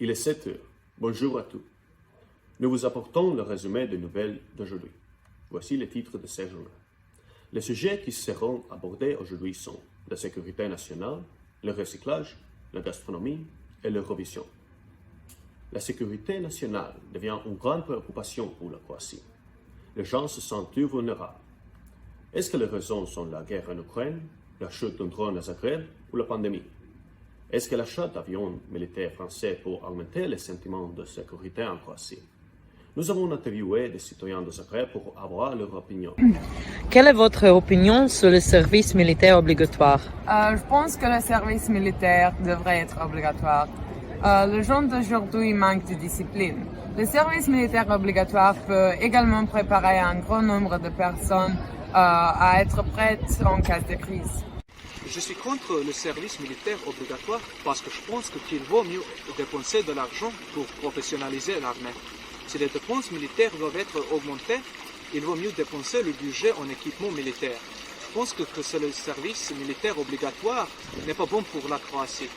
Il est 7 heures. Bonjour à tous. Nous vous apportons le résumé des nouvelles d'aujourd'hui. Voici les titres de ces journaux. Les sujets qui seront abordés aujourd'hui sont la sécurité nationale, le recyclage, la gastronomie et l'Eurovision. La sécurité nationale devient une grande préoccupation pour la Croatie. Les gens se sentent plus vulnérables. Est-ce que les raisons sont la guerre en Ukraine, la chute d'un drone à Zagreb ou la pandémie? Est-ce que l'achat d'avions militaires français pour augmenter les sentiments de sécurité en Croatie? Nous avons interviewé des citoyens de Zagreb pour avoir leur opinion. Quelle est votre opinion sur le service militaire obligatoire? Je pense que le service militaire devrait être obligatoire. Les gens d'aujourd'hui manquent de discipline. Le service militaire obligatoire peut également préparer un grand nombre de personnes à être prêtes en cas de crise. Je suis contre le service militaire obligatoire parce que je pense qu'il vaut mieux dépenser de l'argent pour professionnaliser l'armée. Si les dépenses militaires doivent être augmentées, il vaut mieux dépenser le budget en équipement militaire. Je pense que le service militaire obligatoire n'est pas bon pour la Croatie.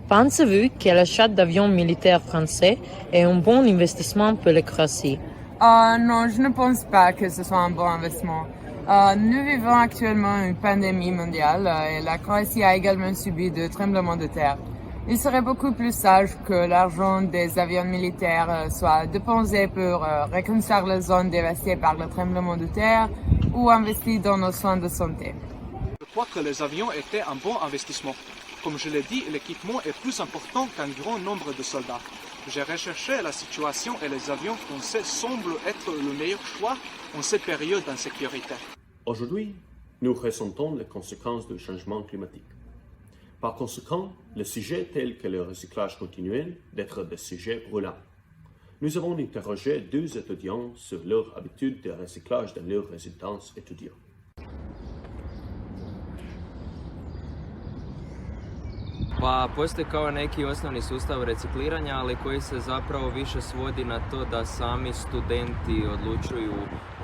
Pensez-vous que l'achat d'avions militaires français est un bon investissement pour la Croatie? Non, je ne pense pas que ce soit un bon investissement. Nous vivons actuellement une pandémie mondiale et la Croatie a également subi de tremblements de terre. Il serait beaucoup plus sage que l'argent des avions militaires soit dépensé pour reconstruire les zones dévastées par le tremblement de terre ou investi dans nos soins de santé. Je crois que les avions étaient un bon investissement. Comme je l'ai dit, l'équipement est plus important qu'un grand nombre de soldats. J'ai recherché la situation et les avions français semblent être le meilleur choix en cette période d'insécurité. Aujourd'hui, nous ressentons les conséquences du changement climatique. Par conséquent, les sujets tels que le recyclage continuent d'être des sujets brûlants. Nous avons interrogé 2 étudiants sur leur habitude de recyclage dans leur résidence étudiante. Pa postoji kao neki osnovni sustav recikliranja, ali koji se zapravo više svodi na to da sami studenti odlučuju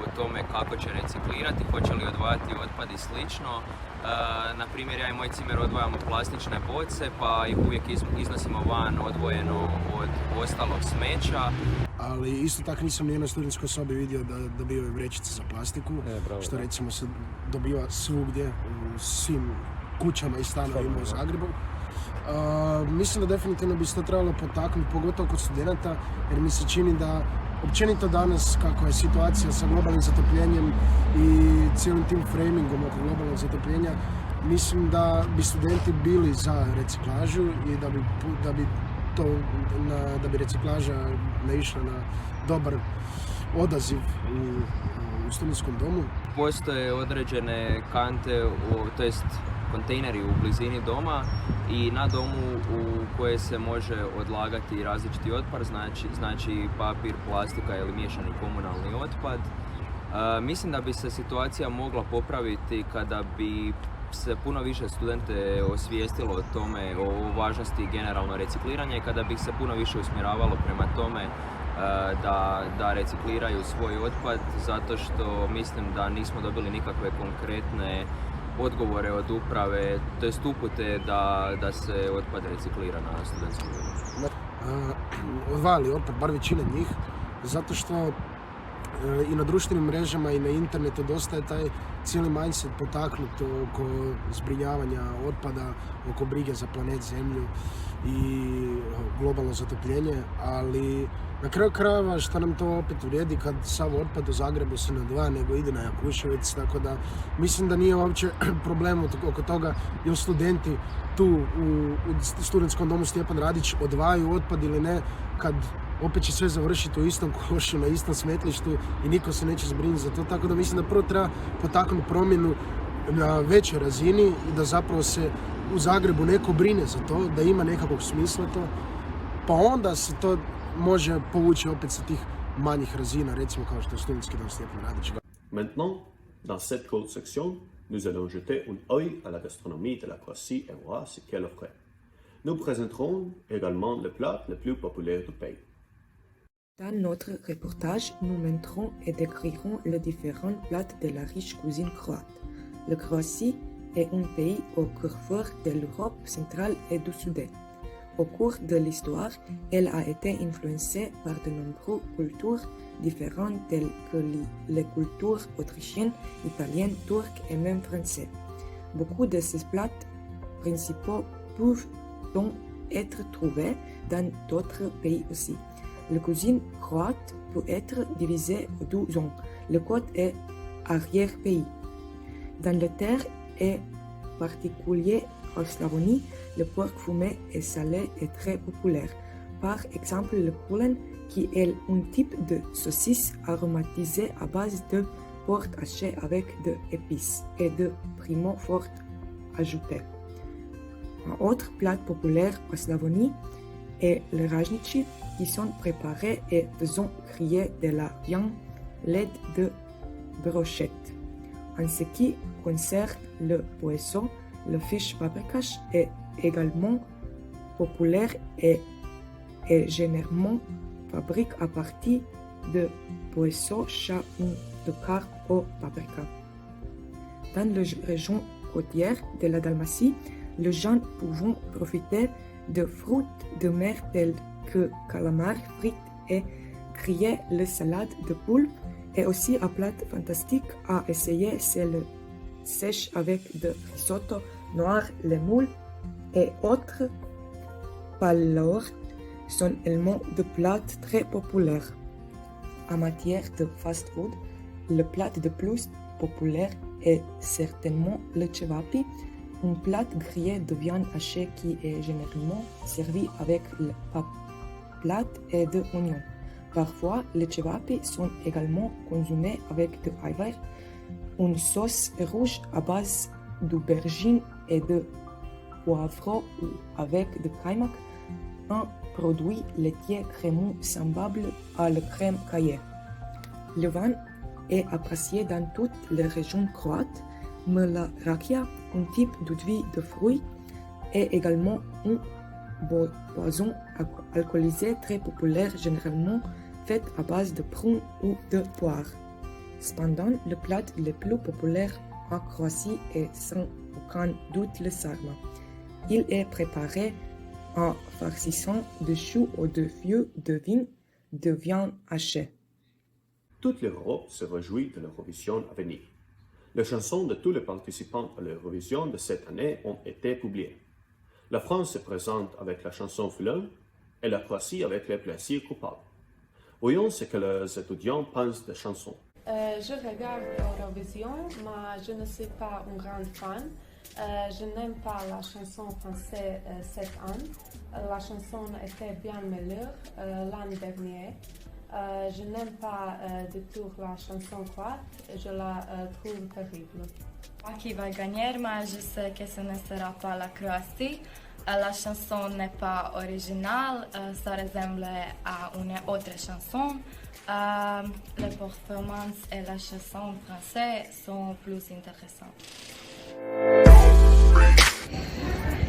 o tome kako će reciklirati, hoće li odvajati otpad i slično. Na primjer, ja i moj cimer odvajamo plastične boce, pa ih uvijek iznosimo van odvojeno od ostalog smeća. Ali isto tako nisam ni na studentskoj sobi vidio da dobivaju vrećice za plastiku, što recimo se dobiva svugdje u svim kućama i stanovima u Zagrebu. Mislim da definitivno bi se to trebalo potaknuti, pogotovo kod studenata, jer mi se čini da općenito danas, kako je situacija sa globalnim zatopljenjem i cijelim tim framingom oko globalnog zatopljenja, mislim da bi studenti bili za reciklažu i da bi reciklaža naišla na dobar odaziv u studentskom domu. Postoje određene kante, to jest kontejneri u blizini doma i na domu u koje se može odlagati različiti otpad, znači papir, plastika ili miješani komunalni otpad. Mislim da bi se situacija mogla popraviti kada bi se puno više studente osvijestilo o tome, o važnosti generalno recikliranja i kada bi se puno više usmjeravalo prema tome da recikliraju svoj otpad, zato što mislim da nismo dobili nikakve konkretne odgovore od uprave, to jest upute da se otpad reciklira na studentskom domu. Odvajali otpad, bar većina njih, zato što i na društvenim mrežama i na internetu dosta je taj cijeli mindset potaknut oko zbrinjavanja otpada, oko brige za planet Zemlju i globalno zatopljenje, ali na kraju krajeva što nam to opet vrijedi kad sav otpad u Zagrebu se ne odvaja nego ide na Jakuševac, tako da mislim da nije uopće problem oko toga jer studenti tu u studentskom domu Stjepan Radić odvajaju otpad ili ne, kad opet će sve završiti u istom košu, na istom smetlištu i niko se neće zbrinuti za to, tako da mislim da prvo treba potaknuti promjenu na većoj razini i da zapravo se u Zagrebu neko brine za to, da ima nekakvog smisla to, pa onda se to može povući opet sa tih manjih razina, recimo kao što je studentski dom Stjepan Radić. Maintenant, dans cette courte section, nous allons jeter un œil à la gastronomie de la Croatie et voir ce qu'elle offre. Nous présenterons également les plats les plus populaires du pays. Dans notre reportage, nous montrons et décrirons les différents plats de la riche cuisine croate. La Croatie est un pays au carrefour de l'Europe centrale et du Sud. Au cours de l'histoire, elle a été influencée par de nombreuses cultures différentes telles que les cultures autrichiennes, italiennes, turques et même françaises. Beaucoup de ces plats principaux peuvent donc être trouvés dans d'autres pays aussi. La cuisine croate peut être divisée en 2 zones, le côte et arrière-pays. Dans les terres et particulier en Slavonie, le porc fumé et salé est très populaire. Par exemple, le kulen, qui est un type de saucisse aromatisée à base de porc haché avec de épices et de piments forts ajoutés. Un autre plat populaire en Slavonie est le rajnici, qui sont préparés et faisant griller de la viande laide de brochette. En ce qui concerne le poisson, le fish paprikash est également populaire et est généralement fabriqué à partir de poissons chats ou de carpe au paprika. Dans la région côtière de la Dalmatie, les gens peuvent profiter de fruits de mer tels que calamars frites et grillés, le salade de poulpe et aussi un plat fantastique à essayer, c'est le sèche avec de risotto noir, les moules et autres palourdes sont également de plats très populaires. En matière de fast-food, le plat le plus populaire est certainement le cevapi, un plat grillé de viande hachée qui est généralement servi avec le plat et de oignons. Parfois, les cevapi sont également consommés avec de aivar, une sauce rouge à base d'aubergine et de poivron avec de kaimak, un produit laitier crémeux semblable à la crème caillée. Le vin est apprécié dans toutes les régions croates, mais la rakia, un type d'eau de vie de fruits, est également une boisson alcoolisée très populaire, généralement faite à base de prunes ou de poires. Cependant, le plat le plus populaire en Croatie est sans aucun doute le sarma. Il est préparé en farcissant de choux ou de feuilles de vigne de viande hachée. Toute l'Europe se réjouit de l'Eurovision à venir. Les chansons de tous les participants à l'Eurovision de cette année ont été publiées. La France se présente avec la chanson Fleuve et la Croatie avec les plaisirs coupables. Voyons ce que les étudiants pensent des chansons. Je regarde Eurovision, mais je ne suis pas un grand fan. Je n'aime pas la chanson française cette année. La chanson était bien meilleure l'année dernière. Je n'aime pas du tout la chanson croate. Je la trouve terrible. Qui va gagner, mais je sais que ce ne sera pas la Croatie. La chanson n'est pas originale, ça ressemble à une autre chanson. Les performances et la chanson française sont plus intéressantes.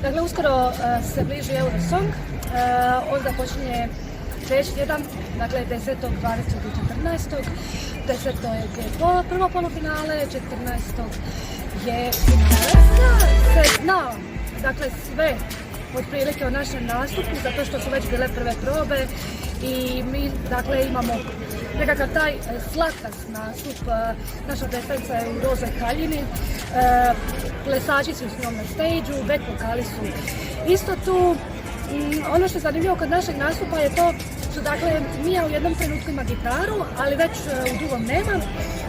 Dakle, uskoro se bliži Eurosong, on započinje sljedeći tjedan, dakle 10. 20. i 14. 10. je prvo polufinale, 14. je finale. Se zna, dakle sve otprilike o našem nastupu, zato što su već bile prve probe i mi dakle imamo nekakav taj slakas nastup. Naša predstavnica je u rozoj haljini, plesači su s njom na stage-u, back vokali su isto tu. Ono što je zanimljivo kod našeg nastupa je to što dakle Mija u jednom trenutku ima gitaru, ali već u drugom nema.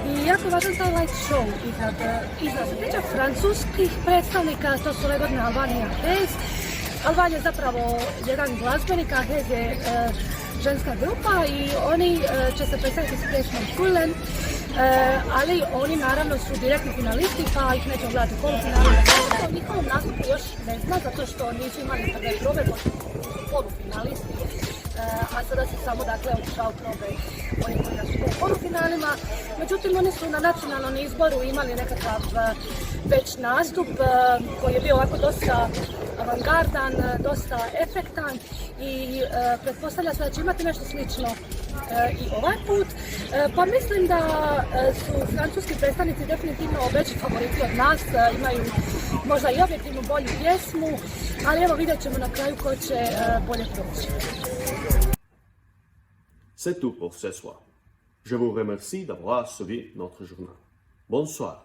I jako važan taj light show. I kad se tiče francuskih predstavnika, to su ove godine Albanija Hez. Alban je zapravo jedan glazbenik, a Hez je ženska grupa i oni će se predstaviti s pjesmom Kulen, ali oni naravno su direktni finalisti pa ih nećemo gledati u polufinalu. O njihovom nastupu još ne zna zato što nisu imali prve probe, pošto su polufinalisti, a sada se samo dakle održao probe oni koji nastupuju u polufinalima. Međutim, oni su na nacionalnom izboru imali nekakav već nastup koji je bio ovako dosta avangardan, dosta efektan i pretpostavlja se da će imati nešto slično i ovaj put. Pa mislim da su francuski predstavnici definitivno veći favoriti od nas, imaju možda i objektivnu bolju pjesmu, ali evo vidjet ćemo na kraju ko će bolje proći. C'est tout pour ce soir. Je vous remercie d'avoir suivi notre journal. Bonsoir.